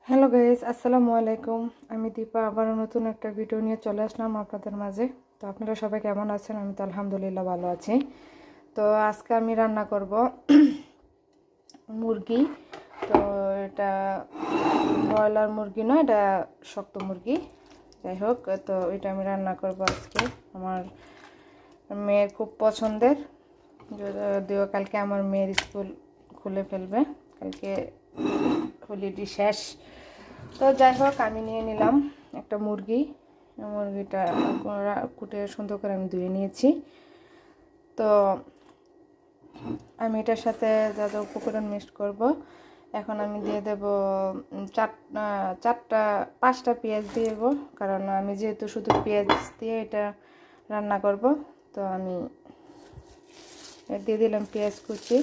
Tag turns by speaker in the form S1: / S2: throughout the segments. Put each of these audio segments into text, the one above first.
S1: Hello guys, আসসালামু আলাইকুম। আমি দীপা আবার নতুন একটা ভিডিও নিয়ে চলে আসলাম আপনাদের মাঝে। তো আপনারা সবাই কেমন আছেন? আমি তো আলহামদুলিল্লাহ ভালো আছি। তো আজকে আমি রান্না করব মুরগি। তো এটা ব্রয়লার মুরগি নয়, এটা শক্ত মুরগি। যাই হোক, তো এটা আমি রান্না করব আজকে। আমার মেয়ের খুব পছন্দের, যদিও কালকে আমার মেয়ের স্কুল খুলে ফেলবে, কালকে হলিডে শেষ। তো যাই হোক, আমি নিয়ে নিলাম একটা মুরগিটা কুটে সুন্দর করে আমি ধুয়ে নিয়েছি। তো আমি এটার সাথে যা যা উপকরণ মিক্স করব, এখন আমি দিয়ে দেব পাঁচটা পেঁয়াজ দিয়ে দেবো, কারণ আমি যেহেতু শুধু পেঁয়াজ দিয়ে এটা রান্না করব। তো আমি দিয়ে দিলাম পেঁয়াজ কুচি।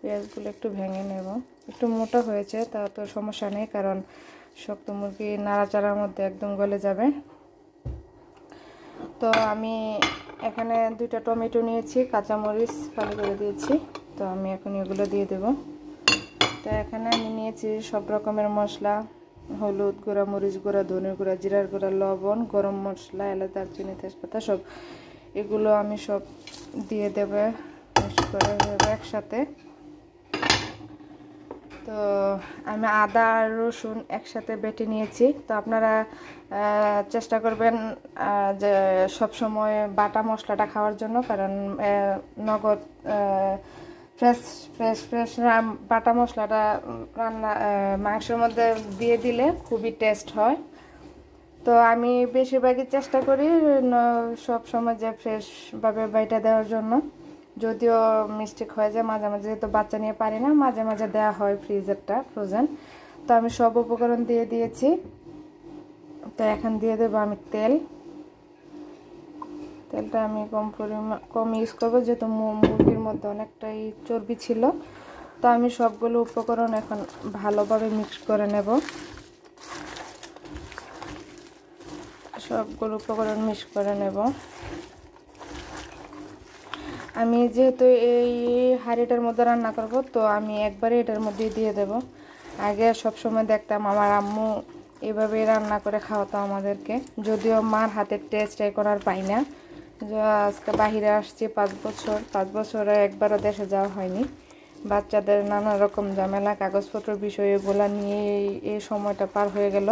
S1: পেঁয়াজগুলো একটু ভেঙে নেব, একটু মোটা হয়েছে তা তো সমস্যা নেই, কারণ শক্ত মুরগি নাড়াচাড়ার মধ্যে একদম গলে যাবে। তো আমি এখানে 2টা টমেটো নিয়েছি, কাঁচামরিচ ফালি করে দিয়েছি। তো আমি এখন এগুলো দিয়ে দেব। তো এখানে আমি নিয়েছি সব রকমের মশলা: হলুদ গুঁড়া, মরিচ গুঁড়া, ধনের গুঁড়া, জিরার গুঁড়া, লবণ, গরম মশলা, এলাচ, দারচিনি, তেজপাতা, সব এগুলো আমি সব দিয়ে দেবো, মিক্স করে দেবো একসাথে। তো আমি আদা আর রসুন একসাথে বেটে নিয়েছি। তো আপনারা চেষ্টা করবেন যে সবসময় বাটা মশলাটা খাওয়ার জন্য, কারণ নগদ ফ্রেশ ফ্রেশ ফ্রেশ বাটা মশলাটা মাংসের মধ্যে দিয়ে দিলে খুবই টেস্ট হয়। তো আমি বেশিরভাগই চেষ্টা করি সব সময় যে ফ্রেশভাবে বাইটা দেওয়ার জন্য, যদিও মিস্টেক হয়ে যায় মাঝে মাঝে, তো বাচ্চা নিয়ে পারি না, মাঝে মাঝে দেওয়া হয় ফ্রোজেন। তো আমি সব উপকরণ দিয়ে দিয়েছি। তো এখন দিয়ে দেবো আমি তেলটা আমি কম ইউজ করবো, যেহেতু মুরগির মধ্যে অনেকটাই চর্বি ছিল। তো আমি সবগুলো উপকরণ এখন ভালোভাবে মিক্স করে নেব। আমি যেহেতু এই হাঁড়িটার মধ্যে রান্না করব, তো আমি একবারে এটার মধ্যে দিয়ে দেব। আগে সব সময় দেখতাম আমার আম্মু এভাবে রান্না করে খাওয়াতো আমাদেরকে, যদিও মার হাতের টেস্ট এখন আর পাই না। আজকে বাহিরে আসছি 5 বছরে একবারও দেশে যাওয়া হয়নি। বাচ্চাদের নানা রকম ঝামেলা, কাগজপত্র বিষয়, এগুলো নিয়ে এই সময়টা পার হয়ে গেল।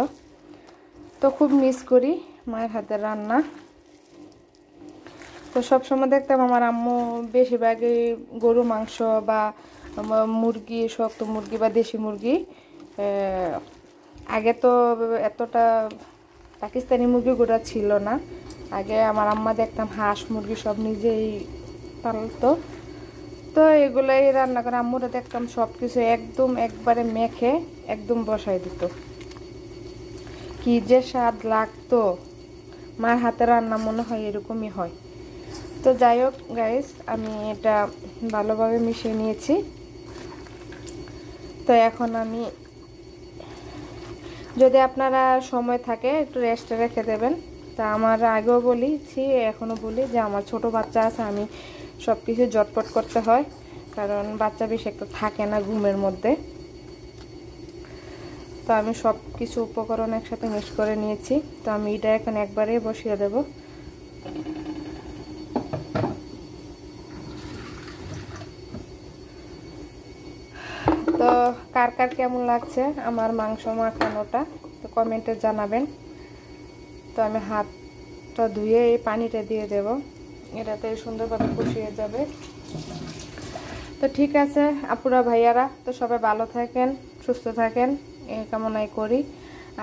S1: তো খুব মিস করি মায়ের হাতের রান্না। তো সবসময় দেখতাম আমার আম্মু বেশিরভাগই গরু মাংস বা মুরগি, শক্ত মুরগি বা দেশি মুরগি, আগে তো এতটা পাকিস্তানি মুরগিগুলো ছিল না। আগে আমার আম্মা দেখতাম হাঁস মুরগি সব নিজেই পালতো। তো এগুলাই রান্না করে আম্মুরা দেখতাম সব কিছু একদম একবারে মেখে একদম বসাই দিত, কি যে স্বাদ লাগতো। মার হাতে রান্না মনে হয় এরকমই হয়। তো যাই হোক গাইস, আমি এটা ভালোভাবে মিশিয়ে নিয়েছি। তো এখন আমি, যদি আপনারা সময় থাকে একটু রেস্টে রেখে দেবেন। তা আমার আগেও বলেছি, এখনও বলি যে আমার ছোট বাচ্চা আছে, আমি সব কিছু জটপট করতে হয়, কারণ বাচ্চা বেশি একটু থাকে না ঘুমের মধ্যে। তো আমি সব কিছু উপকরণ একসাথে মিক্স করে নিয়েছি। তো আমি এটা এখন একবারে বসিয়ে দেব। তো কার কার কেমন লাগছে আমার মাংস মাখানোটা, তো কমেন্টে জানাবেন। তো আমি হাতটা ধুয়ে এই পানিটা দিয়ে দেব, এটাতে সুন্দরভাবে কষিয়ে যাবে। তো ঠিক আছে আপুরা ভাইয়ারা, তো সবাই ভালো থাকেন, সুস্থ থাকেন, এই কামনাই করি।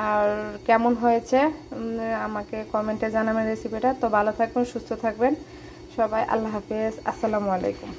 S1: আর কেমন হয়েছে আমাকে কমেন্টে জানাবেন রেসিপিটা। তো ভালো থাকবেন, সুস্থ থাকবেন সবাই। আল্লাহ হাফেজ, আসসালামু আলাইকুম।